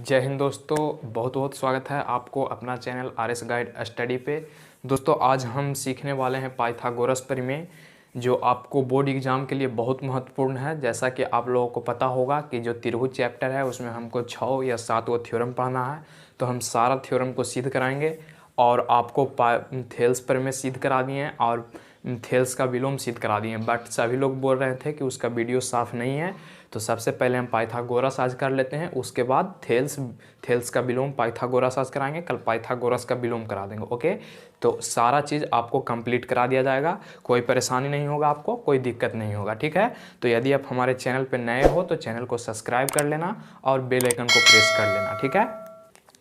जय हिंद दोस्तों, बहुत बहुत स्वागत है आपको अपना चैनल RS गाइड स्टडी पे। दोस्तों आज हम सीखने वाले हैं पाइथागोरस प्रमेय, जो आपको बोर्ड एग्ज़ाम के लिए बहुत महत्वपूर्ण है। जैसा कि आप लोगों को पता होगा कि जो त्रिभुज चैप्टर है उसमें हमको 6 या 7 वो थ्योरम पढ़ना है, तो हम सारा थ्योरम को सिद्ध कराएंगे और आपको थेल्स प्रमेय सिद्ध करा दिए हैं और थेल्स का विलोम सिद्ध करा दिए हैं। बट सभी लोग बोल रहे थे कि उसका वीडियो साफ़ नहीं है, तो सबसे पहले हम पाइथागोरस आज कर लेते हैं, उसके बाद थेल्स का विलोम पाइथागोरस आज कराएंगे, कल पाइथागोरस का विलोम करा देंगे। ओके, तो सारा चीज़ आपको कंप्लीट करा दिया जाएगा, कोई परेशानी नहीं होगा, आपको कोई दिक्कत नहीं होगा। ठीक है, तो यदि आप हमारे चैनल पर नए हो तो चैनल को सब्सक्राइब कर लेना और बेल आइकन को प्रेस कर लेना। ठीक है,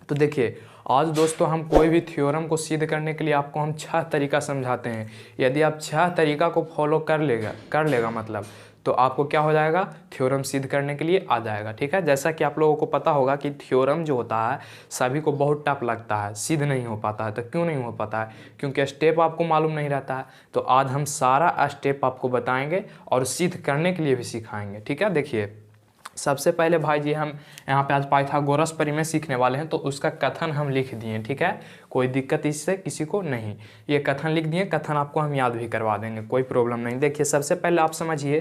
तो देखिए आज दोस्तों हम कोई भी थ्योरम को सिद्ध करने के लिए आपको हम 6 तरीका समझाते हैं। यदि आप 6 तरीका को फॉलो कर लेगा मतलब, तो आपको क्या हो जाएगा, थ्योरम सिद्ध करने के लिए आ जाएगा। ठीक है, जैसा कि आप लोगों को पता होगा कि थ्योरम जो होता है सभी को बहुत टफ लगता है, सिद्ध नहीं हो पाता है। तो क्यों नहीं हो पाता है? क्योंकि स्टेप आपको मालूम नहीं रहता है। तो आज हम सारा स्टेप आपको बताएंगे और सिद्ध करने के लिए भी सिखाएंगे। ठीक है, देखिए सबसे पहले भाई जी हम यहाँ पे आज पाइथागोरस प्रमेय सीखने वाले हैं, तो उसका कथन हम लिख दिए। ठीक है, कोई दिक्कत इससे किसी को नहीं, ये कथन लिख दिए, कथन आपको हम याद भी करवा देंगे, कोई प्रॉब्लम नहीं। देखिए सबसे पहले आप समझिए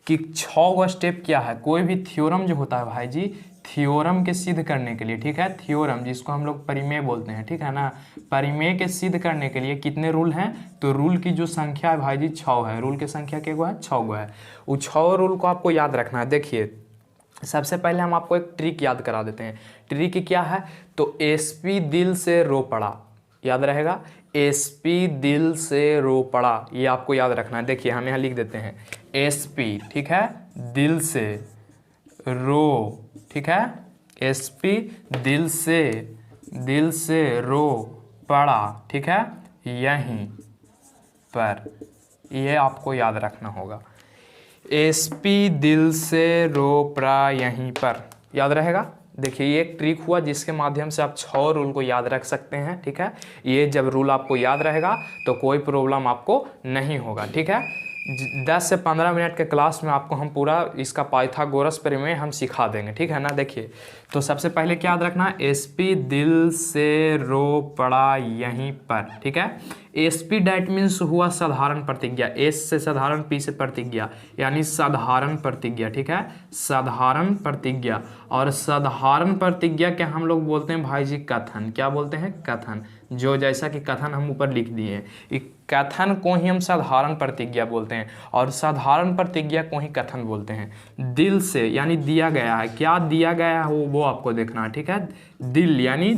कि 6 स्टेप क्या है। कोई भी थ्योरम जो होता है भाई जी, थ्योरम के सिद्ध करने के लिए, ठीक है, थ्योरम जिसको हम लोग परिमेय बोलते हैं, ठीक है ना, परिमेय के सिद्ध करने के लिए कितने रूल हैं? तो रूल की जो संख्या है भाई जी 6 है। रूल की संख्या क्या है? 6 है। वो 6 रूल को आपको याद रखना है। देखिए सबसे पहले हम आपको एक ट्रिक याद करा देते हैं। ट्रिक क्या है? तो एसपी दिल से रो पड़ा, याद रहेगा, एसपी दिल से रो पड़ा, ये आपको याद रखना है। देखिए हम यहाँ लिख देते हैं एसपी, ठीक है, दिल से रो, ठीक है, एसपी दिल से रो पड़ा, ठीक है, यहीं पर, ये आपको याद रखना होगा। एसपी दिल से रो पड़ा यहीं पर, याद रहेगा। देखिए ये एक ट्रिक हुआ जिसके माध्यम से आप 6 रूल को याद रख सकते हैं। ठीक है, ये जब रूल आपको याद रहेगा तो कोई प्रॉब्लम आपको नहीं होगा। ठीक है, 10 से 15 मिनट के क्लास में आपको हम पूरा इसका पाइथागोरस प्रमेय हम सिखा देंगे। ठीक है ना। देखिए तो सबसे पहले क्या याद रखना, एसपी दिल से रो पड़ा यहीं पर। ठीक है, एसपी डैट मीन्स हुआ साधारण प्रतिज्ञा, एस से साधारण, पी से प्रतिज्ञा, यानी साधारण प्रतिज्ञा। ठीक है, साधारण प्रतिज्ञा, और साधारण प्रतिज्ञा क्या हम लोग बोलते हैं भाई जी? कथन। क्या बोलते हैं? कथन। जो जैसा कि कथन हम ऊपर लिख दिए हैं, कथन को ही हम साधारण प्रतिज्ञा बोलते हैं और साधारण प्रतिज्ञा को ही कथन बोलते हैं। दिल से यानी दिया गया है, क्या दिया गया है वो आपको देखना है। ठीक है, दिल यानी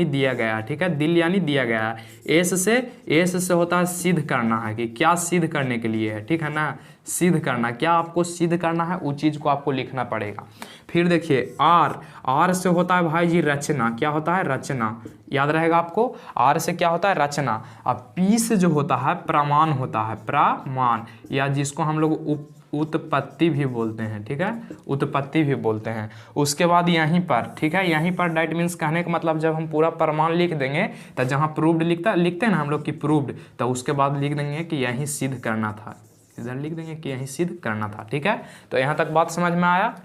दिया गया है। ठीक है, दिल यानी दिया गया है। एस से होता है सिद्ध करना है, कि क्या सिद्ध करने के लिए है। ठीक है ना, सिद्ध करना, क्या आपको सिद्ध करना है उस चीज़ को आपको लिखना पड़ेगा। फिर देखिए आर से होता है भाई जी रचना। क्या होता है? रचना, याद रहेगा आपको। आर से क्या होता है? रचना। अब पी से जो होता है प्रमाण होता है, प्रमाण, या जिसको हम लोग उत्पत्ति भी बोलते हैं। ठीक है, उत्पत्ति भी बोलते हैं। उसके बाद यहीं पर, ठीक है, यहीं पर डैट मीन्स कहने का मतलब जब हम पूरा प्रमाण लिख देंगे तो जहाँ प्रूव्ड लिखते हैं ना हम लोग की प्रूव्ड, तो उसके बाद लिख देंगे कि यहीं सिद्ध करना था, इधर लिख देंगे कि यहीं सिद्ध करना था। ठीक है, तो यहाँ तक बात समझ में आया।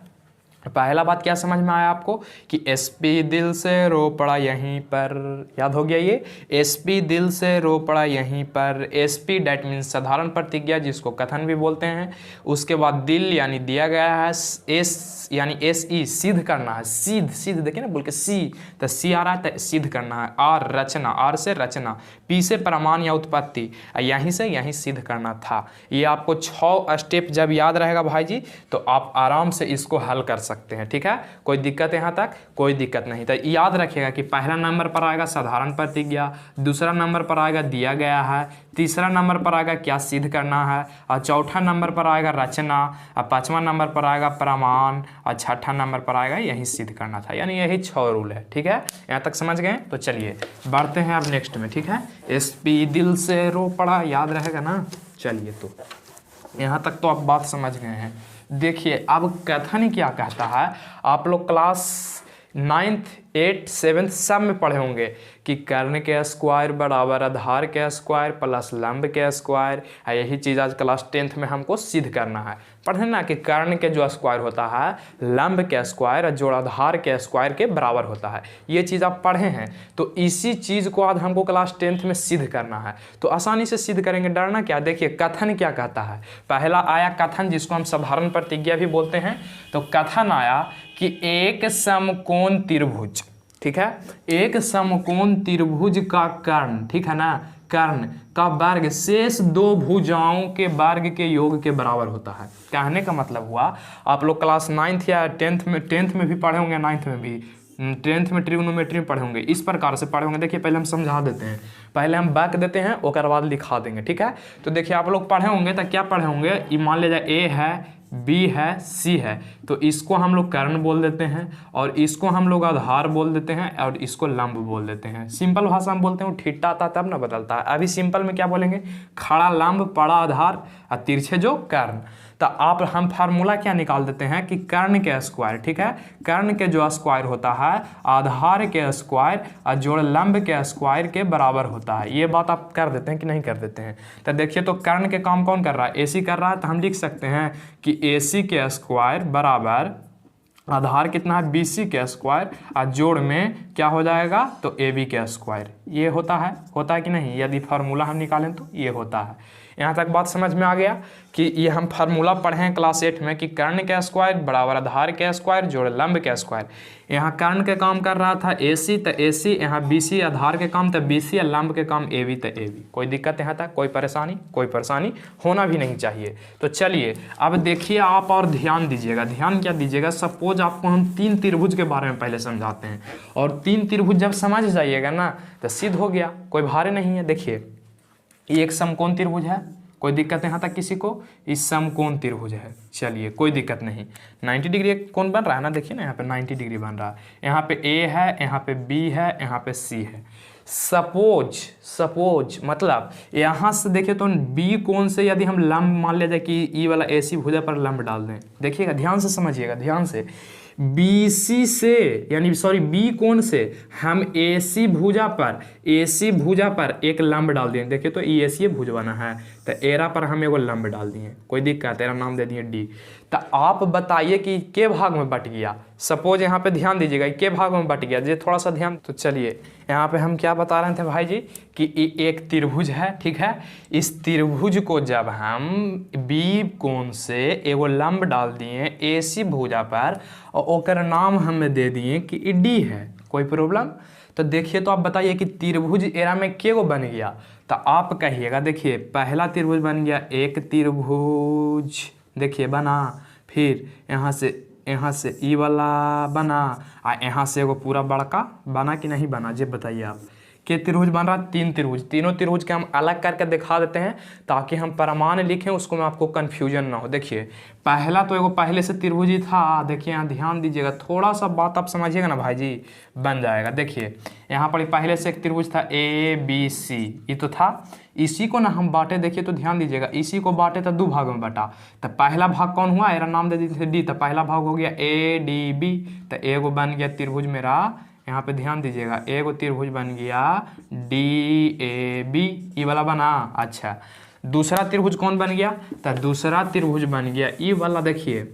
पहला बात क्या समझ में आया आपको कि एसपी दिल से रो पड़ा यहीं पर, याद हो गया ये, एसपी दिल से रो पड़ा यहीं पर। एसपी डैट मीन्स साधारण प्रतिज्ञा जिसको कथन भी बोलते हैं। उसके बाद दिल यानी दिया गया है, एस यानी एस ई सिद्ध करना है, सिद्ध देखिए ना बोल के सी, तो सी आ रहा है तो सिद्ध करना है। आर रचना, आर से रचना, पी से प्रमाण या उत्पत्ति, यहीं से यहीं सिद्ध करना था। ये आपको 6 स्टेप जब याद रहेगा भाई जी तो आप आराम से इसको हल कर सकते हैं। ठीक है, कोई दिक्कत यहाँ तक? कोई दिक्कत नहीं। तो याद रखिएगा कि पहला नंबर पर आएगा साधारण प्रतिज्ञा, दूसरा नंबर पर आएगा दिया गया है, तीसरा नंबर पर आएगा क्या सिद्ध करना है, और चौथा नंबर पर आएगा रचना, और 5वां नंबर पर आएगा प्रमाण, और 6ठा नंबर पर आएगा यही सिद्ध करना था। यानी यही 6 रूल है। ठीक है, यहाँ तक समझ गए? तो चलिए बढ़ते हैं अब नेक्स्ट में। ठीक है, एसपी दिल से रो पड़ा, याद रहेगा ना। चलिए तो यहाँ तक तो आप बात समझ गए हैं। देखिए अब कथन क्या कहता है, आप लोग क्लास 9th 8th 7th सब में पढ़े होंगे कि कर्ण के स्क्वायर बराबर आधार के स्क्वायर प्लस लंब के स्क्वायर। यही चीज़ आज क्लास 10th में हमको सिद्ध करना है। पढ़े ना कि कर्ण के जो स्क्वायर होता है लंब के स्क्वायर और जोड़ाधार के स्क्वायर के बराबर होता है। ये चीज़ आप पढ़े हैं। तो इसी चीज़ को आज हमको क्लास 10th में सिद्ध करना है। तो आसानी से सिद्ध करेंगे, डरना क्या। देखिए कथन क्या कहता है। पहला आया कथन, जिसको हम साधारण प्रतिज्ञा भी बोलते हैं। तो कथन आया कि एक समकोण त्रिभुज, ठीक है, एक समकोण त्रिभुज का कर्ण, ठीक है ना, कर्ण का वर्ग शेष दो भुजाओं के वर्ग के योग के बराबर होता है। कहने का मतलब हुआ, आप लोग क्लास 9th या 10th में भी पढ़े होंगे, 9th में भी, 10th में ट्रिग्नोमेट्री में पढ़े होंगे, इस प्रकार से पढ़े होंगे। देखिए पहले हम समझा देते हैं, पहले हम बैक देते हैं और बाद लिखा देंगे, ठीक है। तो देखिए आप लोग पढ़े होंगे तो क्या पढ़े होंगे, ये मान लीजिए ए है, बी है, सी है, तो इसको हम लोग कर्ण बोल देते हैं और इसको हम लोग आधार बोल देते हैं और इसको लंब बोल देते हैं। सिंपल भाषा में बोलते हैं, ठिट्टा आता तब ना बदलता है। अभी सिंपल में क्या बोलेंगे, खड़ा लंब, पड़ा आधार और तिरछे जो कर्ण। तो आप हम फार्मूला क्या निकाल देते हैं कि कर्ण के स्क्वायर, ठीक है, कर्ण के जो स्क्वायर होता है आधार के स्क्वायर और जोड़ लंब के स्क्वायर के बराबर होता है। ये बात आप कर देते हैं कि नहीं कर देते हैं। तो देखिए, तो कर्ण के काम कौन कर रहा है, AC कर रहा है। तो हम लिख सकते हैं कि AC के स्क्वायर बराबर आधार कितना है, BC के स्क्वायर और जोड़ में क्या हो जाएगा, तो AB के स्क्वायर। ये होता है कि नहीं। यदि फार्मूला हम निकालें तो ये होता है। यहाँ तक बात समझ में आ गया कि ये हम फार्मूला पढ़े हैं क्लास 8 में कि कर्ण के स्क्वायर बराबर आधार के स्क्वायर जोड़ लंब के स्क्वायर। यहाँ कर्ण के काम कर रहा था AC, तो AC, यहाँ BC आधार के काम तो BC और लंब के काम AB तो AB। कोई दिक्कत यहाँ तक, कोई परेशानी होना भी नहीं चाहिए। तो चलिए अब देखिए आप और ध्यान दीजिएगा। ध्यान क्या दीजिएगा, सपोज आपको हम 3 त्रिभुज के बारे में पहले समझाते हैं और 3 त्रिभुज जब समझ जाइएगा ना तो सिद्ध हो गया, कोई भारे नहीं है। देखिए ये एक समकोण त्रिभुज है, कोई दिक्कत यहाँ तक किसी को, इस समकोण त्रिभुज है, चलिए कोई दिक्कत नहीं। 90 डिग्री कौन बन रहा है ना, देखिए ना यहाँ पे 90 डिग्री बन रहा है। यहाँ पे A है, यहाँ पे B है, यहाँ पे C है। सपोज मतलब यहाँ से देखिए तो B कोण से यदि हम लंब मान लिया जाए कि ई वाला AC भुजा पर लंब डाल दें, देखिएगा ध्यान से समझिएगा, ध्यान से। BC से यानी सॉरी B कोण से हम AC भुजा पर एक लंब डाल दिए। देखिए तो AC भुज बना है, तो एरा पर हम एगो लंब डाल दिए, कोई दिक्कत, तेरा नाम दे दिए D। तो आप बताइए कि के भाग में बट गया। सपोज यहाँ पे ध्यान दीजिएगा, के भाग में बट गया, ये थोड़ा सा ध्यान। तो चलिए यहाँ पे हम क्या बता रहे थे भाई जी कि एक त्रिभुज है, ठीक है। इस त्रिभुज को जब हम B कोण से एगो लंब डाल दिए AC भुजा पर और ओकर नाम हमें दे दिए कि D है, कोई प्रॉब्लम। तो देखिए तो आप बताइए कि त्रिभुज एरा में के गो बन गया। तो आप कहिएगा, देखिए पहला त्रिभुज बन गया, एक त्रिभुज देखिए बना, फिर यहाँ से ई वाला बना और यहाँ से एगो पूरा बड़का बना कि नहीं बना, जे बताइए आप। के त्रिभुज बन रहा, 3 त्रिभुज, तीनों त्रिभुज के हम अलग करके दिखा देते हैं ताकि हम प्रमाण लिखें उसको में आपको कन्फ्यूजन ना हो। देखिए पहला तो एगो पहले से त्रिभुज ही था, देखिए यहाँ ध्यान दीजिएगा, थोड़ा सा बात आप समझिएगा ना भाई जी, बन जाएगा। देखिए यहाँ पर पहले से एक त्रिभुज था ABC, ये तो था, इसी को ना हम बांटे। देखिए तो ध्यान दीजिएगा, इसी को बांटे तो 2 भाग में बटा। तो पहला भाग कौन हुआ, मेरा नाम दे दीजिए D, तो पहला भाग हो गया ADB। तो एगो बन गया त्रिभुज मेरा, यहाँ पे ध्यान दीजिएगा, एगो त्रिभुज बन गया DAB, ये वाला बना। अच्छा दूसरा त्रिभुज कौन बन गया, तो दूसरा त्रिभुज बन गया ई वाला। देखिए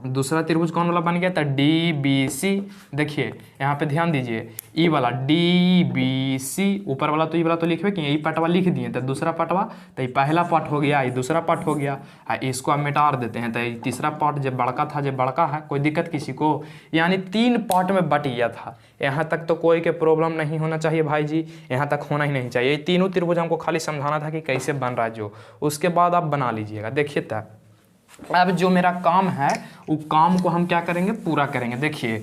दूसरा त्रिभुज कौन वाला बन गया, तो DBC। देखिए यहाँ पे ध्यान दीजिए, ई वाला DBC, ऊपर वाला तो ई वाला तो लिखे कि यही पटवा लिख दिए, तो दूसरा पटवा, तो ये पहला पार्ट हो गया, ये दूसरा पार्ट हो गया, इसको आप मिटा देते हैं। तो ये तीसरा पार्ट जब बड़का था, जब बड़का है, कोई दिक्कत किसी को, यानी 3 पार्ट में बट गया था। यहाँ तक तो कोई के प्रॉब्लम नहीं होना चाहिए भाई जी, यहाँ तक होना ही नहीं चाहिए। ये तीनों त्रिभुज हमको खाली समझाना था कि कैसे बन रहा है, जो उसके बाद आप बना लीजिएगा। देखिए तक अब जो मेरा काम है वो काम को हम क्या करेंगे, पूरा करेंगे। देखिए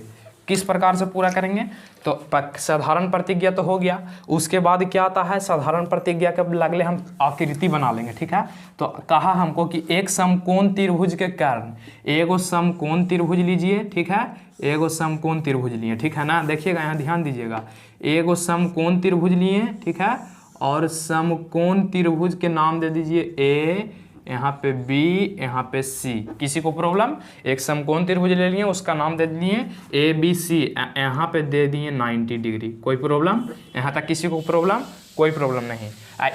किस प्रकार से पूरा करेंगे, तो साधारण प्रतिज्ञा तो हो गया, उसके बाद क्या आता है, साधारण प्रतिज्ञा के लगले हम आकृति बना लेंगे, ठीक है। तो कहा हमको कि एक समकोण त्रिभुज के कारण, एगो समकोण त्रिभुज लीजिए, ठीक है, एगो समकोण त्रिभुज लिए, ठीक है ना। देखिएगा यहाँ ध्यान दीजिएगा, एगो समकोण त्रिभुज लिए, ठीक है, और समकोण त्रिभुज के नाम दे दीजिए A, यहाँ पे B, यहाँ पे C। किसी को प्रॉब्लम, एक समकोण त्रिभुज ले लिए, उसका नाम दे दिए ABC, यहाँ पे दे दिए 90 डिग्री, कोई प्रॉब्लम यहाँ तक किसी को प्रॉब्लम, कोई प्रॉब्लम नहीं।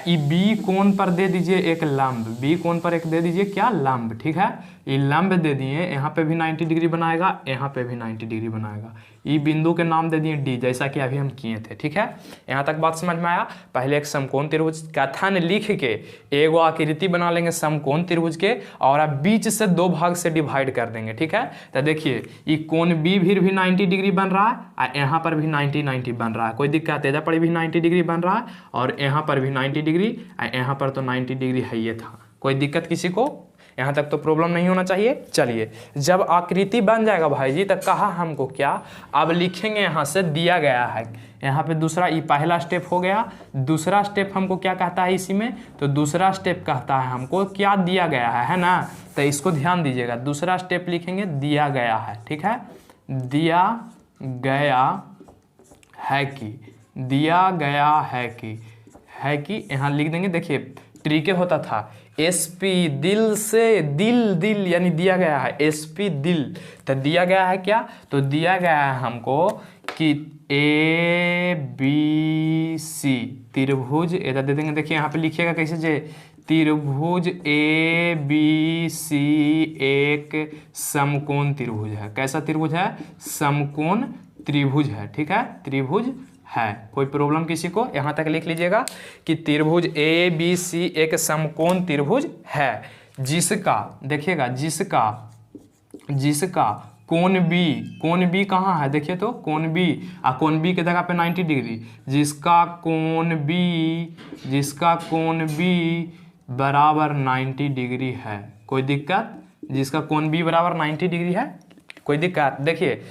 ई बी कोण पर दे दीजिए एक लंब, बी कोण पर एक दे दीजिए क्या, लंब, ठीक है। ये लंब दे दिए, यहाँ पे भी 90 डिग्री बनाएगा, यहाँ पे भी 90 डिग्री बनाएगा। ई बिंदु के नाम दे दिए डी, जैसा कि अभी हम किए थे, ठीक है। यहाँ तक बात समझ में आया। पहले एक समकोण त्रिभुज कथन लिख के एगो आकृति बना लेंगे समकोण त्रिभुज के, और आप बीच से 2 भाग से डिवाइड कर देंगे, ठीक है। तो देखिए ये कोण बी भी 90 डिग्री बन रहा है, और यहाँ पर भी 90 बन रहा है, कोई दिक्कत, एजा पर भी 90 डिग्री बन रहा है, और यहाँ पर भी 90 डिग्री, और यहाँ पर तो 90 डिग्री है, ये था, कोई दिक्कत किसी को, यहाँ तक तो प्रॉब्लम नहीं होना चाहिए। चलिए जब आकृति बन जाएगा भाई जी, तब कहा हमको क्या, अब लिखेंगे यहाँ से दिया गया है, यहाँ पे दूसरा, ये पहला स्टेप हो गया। दूसरा स्टेप हमको क्या कहता है इसी में, तो दूसरा स्टेप कहता है हमको क्या, दिया गया है ना। तो इसको ध्यान दीजिएगा, दूसरा स्टेप लिखेंगे दिया गया है, ठीक है, दिया गया है कि, दिया गया है कि यहाँ लिख देंगे। देखिए ट्रिके होता था, एसपी दिल से, दिल यानी दिया गया है, एसपी दिल, तो दिया गया है क्या, तो दिया गया है हमको कि ए बी सी त्रिभुज, इधर दे देंगे। देखिए यहाँ पे लिखिएगा कैसे, जे त्रिभुज ए बी सी एक समकोण त्रिभुज है। कैसा त्रिभुज है, समकोण त्रिभुज है, ठीक है, त्रिभुज है, कोई प्रॉब्लम किसी को। यहाँ तक लिख लीजिएगा कि त्रिभुज ए बी सी एक समकोण त्रिभुज है, जिसका, देखिएगा जिसका कोण बी कहाँ है, देखिए तो कोण बी के जगह पे 90 डिग्री, जिसका कोण बी बराबर 90 डिग्री है, कोई दिक्कत, जिसका कोण बी बराबर 90 डिग्री है, कोई दिक्कत। देखिए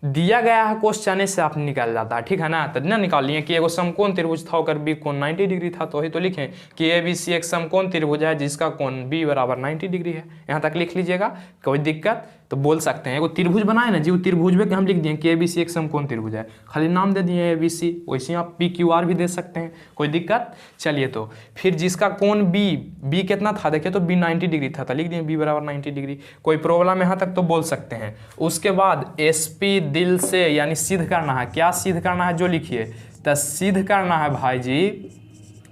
दिया गया है क्वेश्चन से आप निकल जाता है, ठीक है ना। तो ना निकाल लिए कि एगो समकोण त्रिभुज था और बी कोण 90 डिग्री था, तो वही तो लिखें कि ए बी सी एक समकोण त्रिभुज है जिसका कोण बी बराबर 90 डिग्री है। यहाँ तक लिख लीजिएगा, कोई दिक्कत तो बोल सकते हैं। एगो त्रिभुज बनाए ना जी, वो त्रिभुज में हम लिख दिए कि ए बी सी एक समकोण त्रिभुज है, खाली नाम दे दिए ए बी सी, वैसे आप पी क्यू आर भी दे सकते हैं, कोई दिक्कत। चलिए तो फिर जिसका कोण बी कितना था, देखिए तो बी 90 डिग्री था, तो लिख दिए बी बराबर 90 डिग्री, कोई प्रॉब्लम यहाँ तक तो बोल सकते हैं। उसके बाद एस पी दिल से यानी सिद्ध करना है, क्या सिद्ध करना है जो लिखिए, तो सिद्ध करना है भाई जी,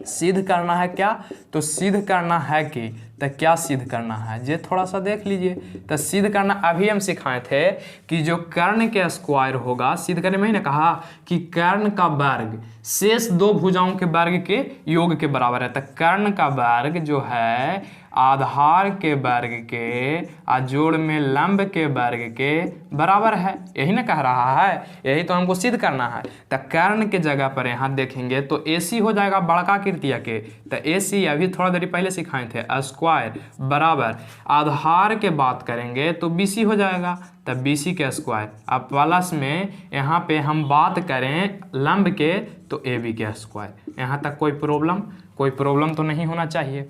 सिद्ध करना है क्या, तो सिद्ध करना है कि, तो क्या सिद्ध करना है ये थोड़ा सा देख लीजिए। तो सिद्ध करना अभी हम सिखाए थे कि जो कर्ण के स्क्वायर होगा, सिद्ध करने में ही ना कहा कि कर्ण का वर्ग शेष 2 भुजाओं के वर्ग के योग के बराबर है। तो कर्ण का वर्ग जो है आधार के वर्ग के जोड़ में लंब के वर्ग के बराबर है, यही ना कह रहा है, यही तो हमको सिद्ध करना है। तो कर्ण के जगह पर यहाँ देखेंगे तो AC हो जाएगा बड़का कृतिया के, तो AC अभी थोड़ा देर पहले सिखाए थे, स्क्वायर बराबर आधार के बात करेंगे तो BC हो जाएगा, तो BC के स्क्वायर। अब प्लस में यहाँ पे हम बात करें लंब के तो AB के स्क्वायर। यहाँ तक कोई प्रॉब्लम तो नहीं होना चाहिए,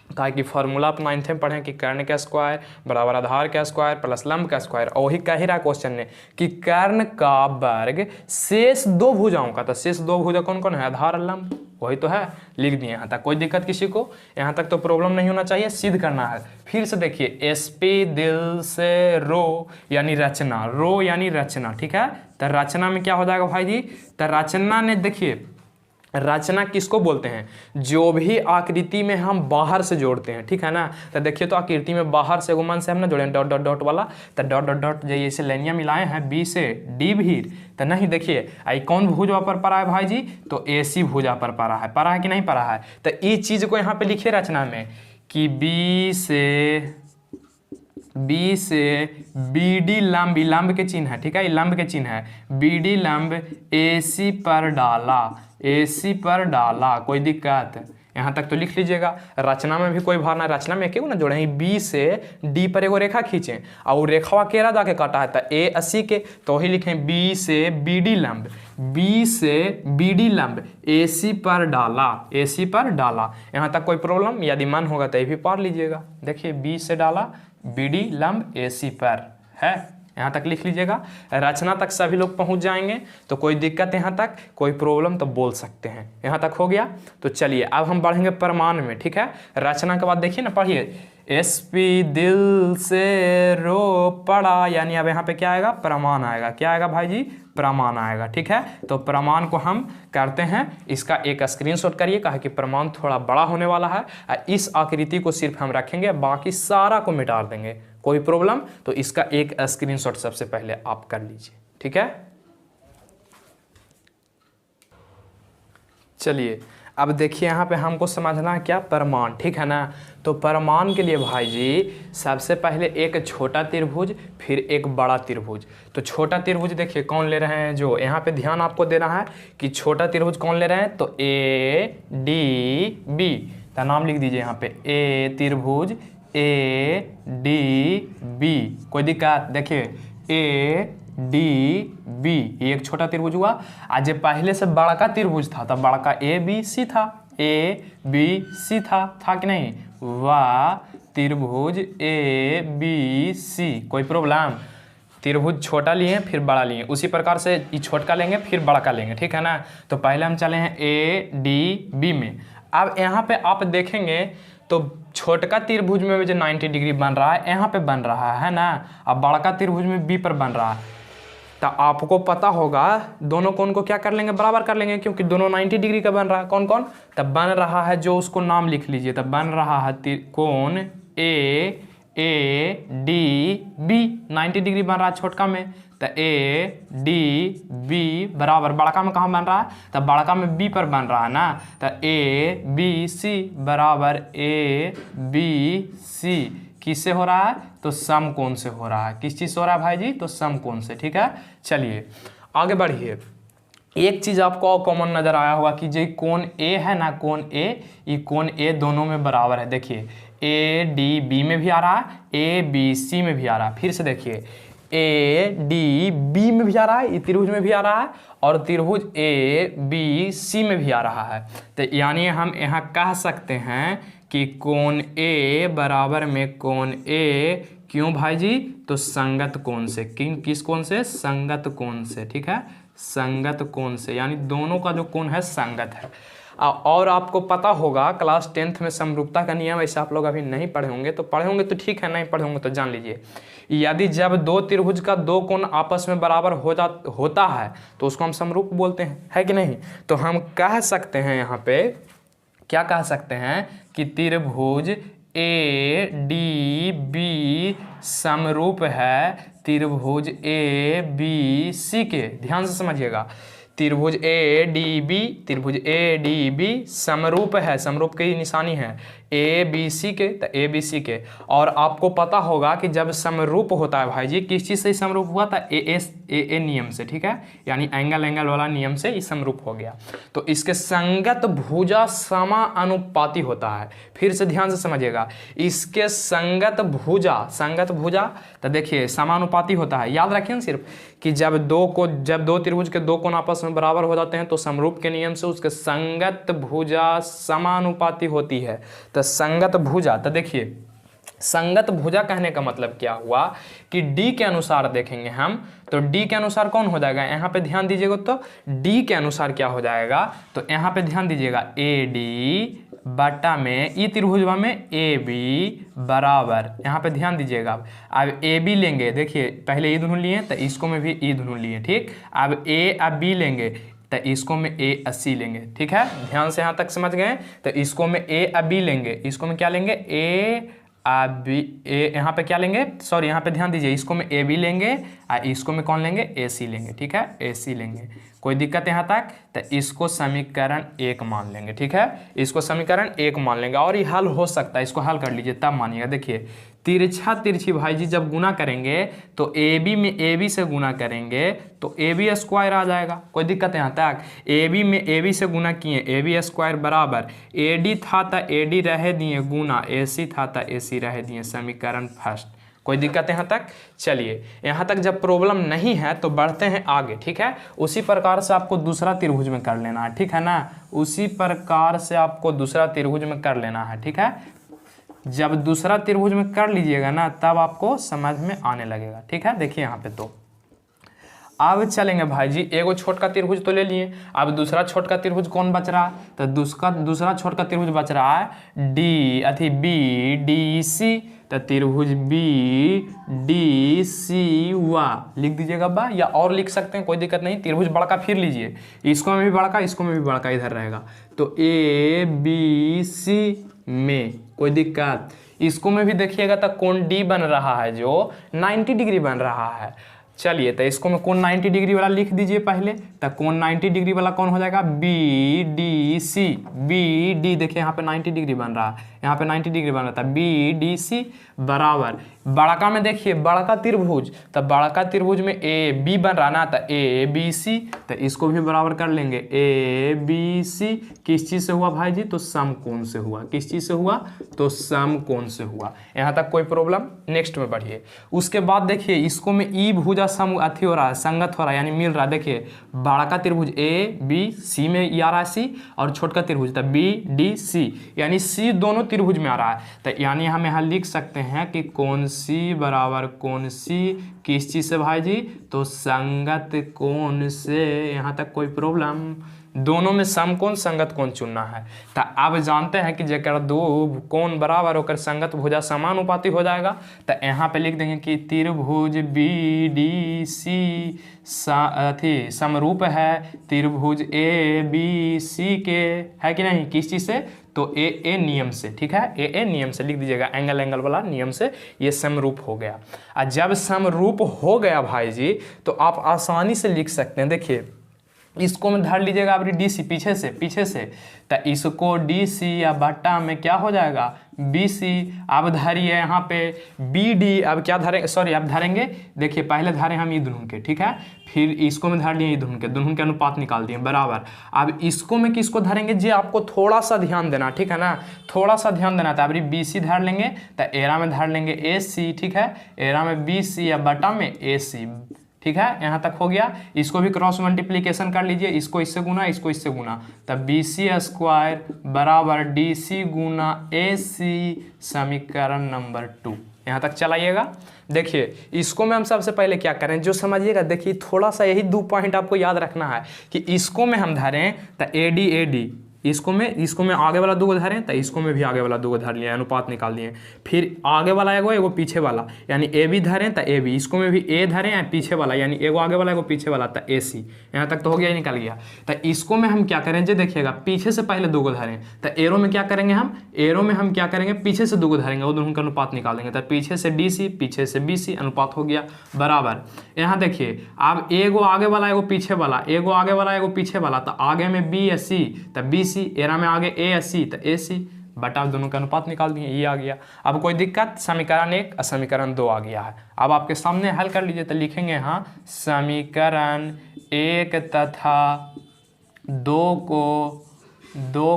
कहा कि फॉर्मूला आप 9th में पढ़ें कि कर्ण का स्क्वायर बराबर आधार का स्क्वायर प्लस लंब का स्क्वायर, और वही कह ही रहा क्वेश्चन ने कि कर्ण का वर्ग शेष 2 भुजाओं का, तो शेष 2 भुजा कौन कौन है, आधार और लंब, वही तो है, लिख दिए। यहाँ तक कोई दिक्कत किसी को, यहाँ तक तो प्रॉब्लम नहीं होना चाहिए, सिद्ध करना है। फिर से देखिए एसपी दिल से रो यानी रचना, रो यानी रचना, ठीक है। तो रचना में क्या हो जाएगा भाई जी, तो रचना ने, देखिए रचना किसको बोलते हैं, जो भी आकृति में हम बाहर से जोड़ते हैं, ठीक है ना। तो देखिए तो आकृति में बाहर से मन से हम ना जोड़े डॉट डॉट डॉट वाला, तो डॉट डॉट डॉट जैसे लाइनियाँ मिलाए हैं बी से डी भी, तो नहीं देखिए आई कौन भुजा पर पड़ा है भाई जी, तो AC भुजा पर पड़ा है कि नहीं पड़ा है। तो इस चीज़ को यहाँ पे लिखिए रचना में कि बी से BD लंब, लंब के चिन्ह है, ठीक है, ये लंब के चिन्ह है, BD लंब AC पर डाला, कोई दिक्कत, यहाँ तक तो लिख लीजिएगा। रचना में भी कोई भार ना, रचना में क्यों ना जोड़े, B से D पर एगो रेखा खींचें और वो रेखा केरा जाके काटा है, तो A80 के, तो वही लिखें B से BD लंब AC पर डाला। यहाँ तक कोई प्रॉब्लम, यदि मन होगा तो ये भी पढ़ लीजिएगा। देखिए B से डाला BD लंब AC पर है, यहाँ तक लिख लीजिएगा। रचना तक सभी लोग पहुँच जाएंगे, तो कोई दिक्कत यहाँ तक, कोई प्रॉब्लम तो बोल सकते हैं। यहाँ तक हो गया, तो चलिए अब हम बढ़ेंगे प्रमाण में, ठीक है। रचना के बाद देखिए ना, पढ़िए एसपी दिल से रो पड़ा, यानी अब यहाँ पे क्या आएगा, प्रमाण आएगा। क्या आएगा भाई जी, प्रमाण आएगा। ठीक है, तो प्रमाण को हम करते हैं, इसका एक स्क्रीनशॉट करिए, कहा कि प्रमाण थोड़ा बड़ा होने वाला है। इस आकृति को सिर्फ हम रखेंगे, बाकी सारा को मिटा देंगे, कोई प्रॉब्लम। तो इसका एक स्क्रीनशॉट सबसे पहले आप कर लीजिए। ठीक है, चलिए अब देखिए यहाँ पे हमको समझना है क्या, प्रमाण। ठीक है ना, तो प्रमाण के लिए भाई जी सबसे पहले एक छोटा त्रिभुज, फिर एक बड़ा त्रिभुज। तो छोटा त्रिभुज देखिए कौन ले रहे हैं, जो यहाँ पे ध्यान आपको देना है कि छोटा त्रिभुज कौन ले रहे हैं, तो ए डी बी का नाम लिख दीजिए यहाँ पे, ए त्रिभुज ए डी बी। कोई दिक्कत, देखिए ए डी बी, ये एक छोटा त्रिभुज हुआ। आज पहले से बड़का त्रिभुज था, तब बड़का ए बी सी था, ए बी सी था कि नहीं, वाह त्रिभुज ए बी सी। कोई प्रॉब्लम, त्रिभुज छोटा लिए फिर बड़ा लिए, उसी प्रकार से ये छोटा लेंगे फिर बड़ा का लेंगे। ठीक है ना, तो पहले हम चले हैं ए डी बी में। अब यहाँ पे आप देखेंगे तो छोटका त्रिभुज में जो 90 डिग्री बन रहा है यहाँ पे बन रहा है ना, अब बड़का त्रिभुज में बी पर बन रहा है। तो आपको पता होगा दोनों कोण को क्या कर लेंगे, बराबर कर लेंगे, क्योंकि दोनों 90 डिग्री का बन रहा है। कौन कौन, तब बन रहा है, जो उसको नाम लिख लीजिए, तब बन रहा है कोण ए डी बी, 90 डिग्री बन रहा है छोटका में। तो ए डी बी बराबर बड़का में कहाँ बन रहा है, तब बड़का में बी पर बन रहा है ना, तो ए बी सी बराबर ए बी सी किससे हो रहा है, तो समकोण से हो रहा है। किस चीज़ से हो रहा है भाई जी, तो समकोण से। ठीक है, चलिए आगे बढ़िए। एक चीज़ आपको और कॉमन नज़र आया होगा कि जो कोण ए है ना, कोण ए, ये कोण ए दोनों में बराबर है। देखिए ए डी बी में भी आ रहा है, ए बी सी में भी आ रहा है। फिर से देखिए ए डी बी में भी आ रहा है, ये त्रिभुज में भी आ रहा है, और त्रिभुज ए बी सी में भी आ रहा है। तो यानी हम यहाँ कह सकते हैं कि कोण ए बराबर में कोण ए, क्यों भाई जी, तो संगत कोण से। किस कोण से, संगत कोण से। ठीक है, संगत कोण से, यानी दोनों का जो कोण है संगत है। और आपको पता होगा क्लास 10th में समरूपता का नियम, ऐसे आप लोग अभी नहीं पढ़े होंगे, तो पढ़े होंगे तो ठीक है, नहीं पढ़े होंगे तो जान लीजिए। यदि जब दो त्रिभुज का दो कोण आपस में बराबर होता है तो उसको हम समरूप बोलते हैं, है कि नहीं। तो हम कह सकते हैं यहाँ पे, क्या कह सकते हैं कि त्रिभुज ए डी बी समरूप है त्रिभुज ए बी सी के। ध्यान से समझिएगा, त्रिभुज ए डी बी समरूप है, समरूप की निशानी है ए बी सी के, तो ए बी सी के। और आपको पता होगा कि जब समरूप होता है भाई जी, किस चीज़ से समरूप हुआ था, ए नियम से। ठीक है, यानी एंगल वाला नियम से ये समरूप हो गया। तो इसके संगत भुजा समानुपाती होता है। फिर से ध्यान से समझिएगा, इसके संगत भुजा तो देखिए समानुपाती होता है। याद रखिए सिर्फ कि जब दो त्रिभुज के दो कोण आपस में बराबर हो जाते हैं तो समरूप के नियम से उसके संगत भुजा समानुपाती होती है। तो संगत भुजा, तो देखिए संगत भुजा कहने का मतलब क्या हुआ कि डी के अनुसार देखेंगे हम, तो डी के अनुसार कौन हो जाएगा, यहाँ पे ध्यान दीजिएगा, तो डी के अनुसार क्या हो जाएगा, तो यहाँ पे ध्यान दीजिएगा ए डी बटा में ई त्रिभुजवा में ए बी बराबर, यहाँ पे ध्यान दीजिएगा। अब ए बी लेंगे, देखिए पहले ई दोनों लिए तो इसको में भी ई दोनों लिए, ठीक। अब ए अब बी लेंगे तो इसको में ए अस्सी लेंगे, ठीक है, ध्यान से यहाँ तक समझ गए। तो इसको में ए अब बी लेंगे, इसको में क्या लेंगे ए अब बी, ए यहाँ पे क्या लेंगे, सॉरी यहाँ पे ध्यान दीजिए, इसको में ए बी लेंगे और इसको में कौन लेंगे ए सी लेंगे, ठीक है, ए सी लेंगे। कोई दिक्कत यहाँ तक, तो इसको समीकरण 1 मान लेंगे, ठीक है, इसको समीकरण 1 मान लेंगे। और ये हल हो सकता है, इसको हल कर लीजिए तब मानिएगा। देखिए तिरछा तिरछी भाई जी जब गुना करेंगे तो ए बी में ए बी से गुना करेंगे तो ए बी स्क्वायर आ जाएगा। कोई दिक्कत यहाँ तक, ए बी में ए बी से गुना किए ए बी स्क्वायर बराबर ए डी था तो ए डी रह दिए गुना ए सी था तो ए सी रह दिए, समीकरण फर्स्ट। कोई दिक्कत यहाँ तक। चलिए यहाँ तक जब प्रॉब्लम नहीं है तो बढ़ते हैं आगे, ठीक है। उसी प्रकार से आपको दूसरा त्रिभुज में कर लेना है, ठीक है ना, उसी प्रकार से आपको दूसरा त्रिभुज में कर लेना है, ठीक है। जब दूसरा त्रिभुज में कर लीजिएगा ना तब आपको समझ में आने लगेगा, ठीक है। देखिए यहाँ पे तो अब चलेंगे भाई जी, एगो छोटका त्रिभुज तो ले लिए, अब दूसरा छोटका त्रिभुज कौन बच रहा, तो दूसरा छोटका त्रिभुज बच रहा है बी डी सी, तो त्रिभुज बी डी सी वाह लिख दीजिएगा बा, या और लिख सकते हैं कोई दिक्कत नहीं। त्रिभुज बड़का फिर लीजिए, इसको में भी बड़का, इसको में भी बड़का इधर रहेगा, तो ए बी सी में कोई दिक्कत। इसको में भी देखिएगा तो कोण डी बन रहा है जो 90 डिग्री बन रहा है। चलिए तो इसको में कोण 90 डिग्री वाला लिख दीजिए पहले, तो कोण 90 डिग्री वाला कौन हो जाएगा, B D C, B D देखिए यहाँ पे 90 डिग्री बन रहा है, यहाँ पे 90 डिग्री बन रहा था, बी डी सी बराबर बड़का में देखिए बड़का त्रिभुज, तो बड़का त्रिभुज में ए बी बन रहा ना, तो ए बी सी, तो इसको भी बराबर कर लेंगे, ए बी सी किस चीज़ से हुआ भाई जी, तो समकोण से हुआ। किस चीज़ से हुआ, तो समकोण से हुआ। यहाँ तक कोई प्रॉब्लम। नेक्स्ट में बढ़िए, उसके बाद देखिए इसको में ई भुजा सम अथी हो रहा है, संगत हो रहा है, यानी मिल रहा है। देखिए बड़का त्रिभुज ए बी सी में ई आ रहा है सी, और छोटका त्रिभुज तो बी डी सी, यानी सी दोनों त्रिभुज में आ रहा है, तो यानी हम यहाँ लिख सकते हैं कि कोण सी बराबर कोण सी किस चीज़ से भाई जी, तो संगत कोण से। यहाँ तक कोई प्रॉब्लम। दोनों में समकोण संगत कोण चुनना है, तो अब जानते हैं कि जेकर दो कोण बराबर होकर संगत भुजा समानुपाती हो जाएगा, तो यहाँ पे लिख देंगे कि त्रिभुज बी डी सी अथी समरूप है त्रिभुज ए बी सी के, है कि नहीं, किस चीज़ से, तो ए नियम से। ठीक है, ए नियम से लिख दीजिएगा, एंगल वाला नियम से ये समरूप हो गया। और जब समरूप हो गया भाई जी, तो आप आसानी से लिख सकते हैं। देखिए इसको में धर लीजिएगा आप डी सी पीछे से, तो इसको डी सी या बट्टा में क्या हो जाएगा, बी सी। अब धरिए यहाँ पे बी डी, अब क्या धरेंगे, सॉरी अब धरेंगे, देखिए पहले धरे हम ई दुनू के, ठीक है, फिर इसको में धर लिए ई दुनू के अनुपात निकाल दिए बराबर। अब इसको में किसको धरेंगे जी, आपको थोड़ा सा ध्यान देना, ठीक है ना, थोड़ा सा ध्यान देना था। अब बी सी धर लेंगे, तो एरा में धर लेंगे ए सी, ठीक है, एरा में बी सी या बट्टा में ए सी, ठीक है, यहाँ तक हो गया। इसको भी क्रॉस मल्टीप्लीकेशन कर लीजिए, इसको इससे गुना, इसको इससे गुना, तब बी सी स्क्वायर बराबर डी सी गुना ए सी, समीकरण नंबर 2। यहाँ तक चलाइएगा। देखिए इसको में हम सबसे पहले क्या करें, जो समझिएगा, देखिए थोड़ा सा यही 2 पॉइंट आपको याद रखना है कि इसको में हम धरें तो ए डी, इसको में आगे वाला 2 धरें, तो इसको में भी आगे वाला 2 धर लिया, अनुपात निकाल दिए। फिर आगे वाला एगो पीछे वाला, यानी ए बी धरें तो ए बी, इसको में भी ए धरें या पीछे वाला, यानी एगो आगे वाला एगो पीछे वाला, तो ए सी। यहाँ तक तो हो गया, निकल गया। तो इसको में हम क्या करें जी, देखिएगा पीछे से पहले 2 धरें, तो एरो में क्या करेंगे हम, एरो में हम क्या करेंगे, पीछे से 2 धरेंगे, वो दोनों का अनुपात निकालेंगे, तो पीछे से डी सी, पीछे से बी सी, अनुपात हो गया बराबर। यहाँ देखिए अब एगो आगे वाला एगो पीछे वाला, एगो आगे वाला एगो पीछे वाला, तो आगे में बी एस सी, तो बी सी, एरा में आगे ए एस सी, तो ए सी, बटा दोनों का अनुपात निकाल दिए, ये आ गया। अब कोई दिक्कत, समीकरण 1 और समीकरण 2 आ गया है। अब आपके सामने हल कर लीजिए, तो लिखेंगे हाँ समीकरण 1 तथा 2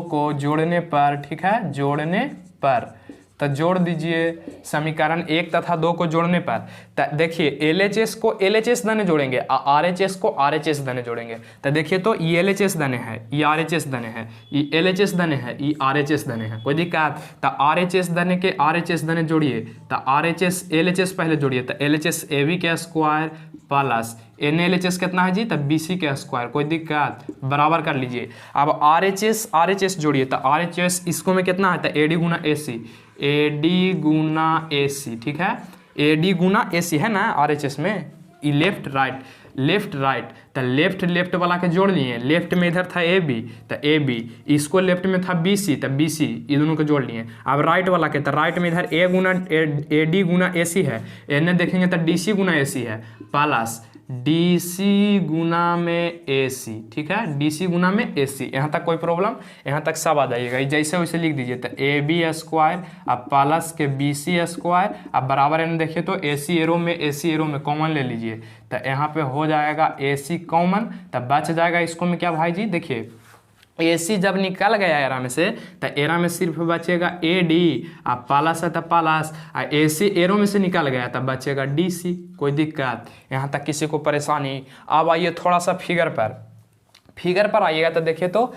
को जोड़ने पर, ठीक है, जोड़ने पर, तो जोड़ दीजिए समीकरण 1 तथा 2 को जोड़ने पर। देखिए LHS को LHS दने जोड़ेंगे, RHS को RHS दने जोड़ेंगे। तो देखिए तो ये LHS दने है, ये RHS दने है, ये LHS दने है, ये RHS दने है, कोई दिक्कत। तो RHS दने के RHS दने जोड़िए, तो RHS LHS पहले जोड़िए, तो LHS AB के स्क्वायर प्लस NLHS कितना है जी, तब BC के स्क्वायर, कोई दिक्कत, बराबर कर लीजिए। अब RHS जोड़िए, तो RHS इसको में कितना है, तो AD गुना AC, AD गुना AC, ठीक है, AD गुना AC है ना RHS में, ये लेफ्ट राइट, तो लेफ्ट वाला के जोड़ लिए। लेफ्ट में इधर था AB, तो AB, इसको लेफ्ट में था BC, तो BC, ये दोनों को जोड़ लिए। अब राइट वाला के, तो राइट में इधर AD गुना AC है, एने देखेंगे तो DC गुना AC है, प्लस DC गुना में AC, ठीक है, DC गुना में AC। यहाँ तक कोई प्रॉब्लम, यहाँ तक सब आ जाइएगा, जैसे वैसे लिख दीजिए। तो AB स्क्वायर अब प्लस के BC स्क्वायर, अब बराबर एन देखिए तो AC एरो में कॉमन ले लीजिए, तो यहाँ पे हो जाएगा AC कॉमन, तब बच जाएगा इसको में क्या भाई जी, देखिए AC जब निकल गया एरा में से, तो एरा में सिर्फ बचेगा AD, अब प्लस है तो प्लस, AC एरो में से निकल गया तब बचेगा DC, कोई दिक्कत, यहाँ तक किसी को परेशानी। अब आइए थोड़ा सा फिगर पर आइएगा, तो देखिए तो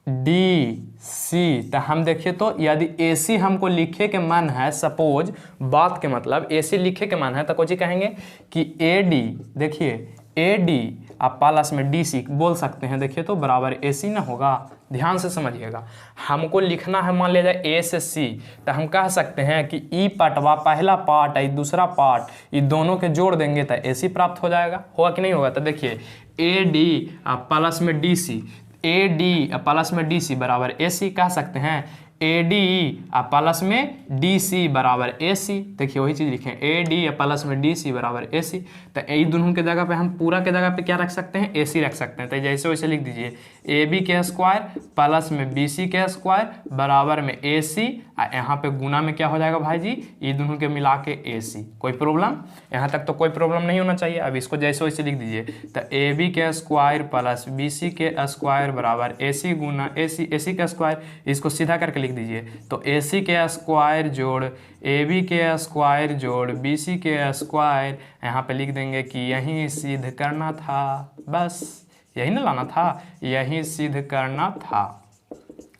डी सी। तो हम देखिए तो यदि ए सी हमको लिखे के मन है, सपोज बात के मतलब ए सी लिखे के मन है, तो कोची कहेंगे कि ए डी, देखिए ए डी आप प्लस में डी सी बोल सकते हैं। देखिए तो बराबर ए सी ना होगा, ध्यान से समझिएगा। हमको लिखना है मान लिया जाए ए से सी, तो हम कह सकते हैं कि ई पटवा पहला पार्ट है दूसरा पार्ट, ये दोनों के जोड़ देंगे तो ए सी प्राप्त हो जाएगा। होगा कि नहीं होगा? तो देखिए ए डी प्लस में D C, A D plus में डी सी बराबर ए सी कह सकते हैं। ए डी प्लस में डी सी बराबर ए सी। देखिए वही चीज़ लिखें, ए डी प्लस में डी सी बराबर ए सी। तो ये दोनों के जगह पे हम पूरा के जगह पे क्या रख सकते हैं? ए सी रख सकते हैं। तो जैसे वैसे लिख दीजिए ए बी के स्क्वायर प्लस में बी सी के स्क्वायर बराबर में ए सी, यहाँ पे गुना में क्या हो जाएगा भाई जी? ये दोनों के मिला के ए सी। कोई प्रॉब्लम? यहाँ तक तो कोई प्रॉब्लम नहीं होना चाहिए। अब इसको जैसे वैसे लिख दीजिए, तो ए बी के स्क्वायर प्लस बी सी के स्क्वायर बराबर ए सी गुना ए सी का स्क्वायर। इसको सीधा करके लिख दीजिए, तो ए सी के स्क्वायर जोड़ ए बी के स्क्वायर जोड़ बी सी के स्क्वायर। यहाँ पे लिख देंगे कि यही सिद्ध करना था, बस यही ना लाना था, यही सिद्ध करना था।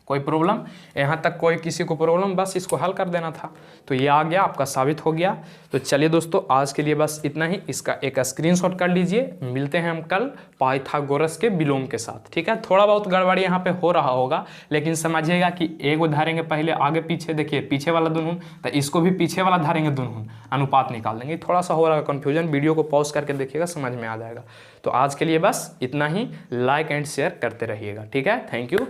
कोई प्रॉब्लम? यहाँ तक कोई किसी को प्रॉब्लम? बस इसको हल कर देना था। तो ये आ गया, आपका साबित हो गया। तो चलिए दोस्तों आज के लिए बस इतना ही। इसका एक स्क्रीनशॉट कर लीजिए। मिलते हैं हम कल पाइथागोरस के विलोम के साथ, ठीक है? थोड़ा बहुत गड़बड़ी यहाँ पे हो रहा होगा, लेकिन समझिएगा कि एक धारेंगे पहले आगे पीछे, देखिए पीछे वाला दुनून, तो इसको भी पीछे वाला धारेंगे दुनून, अनुपात निकाल देंगे। थोड़ा सा हो रहा है कन्फ्यूजन, वीडियो को पॉज करके देखिएगा, समझ में आ जाएगा। तो आज के लिए बस इतना ही। लाइक एंड शेयर करते रहिएगा, ठीक है? Thank you.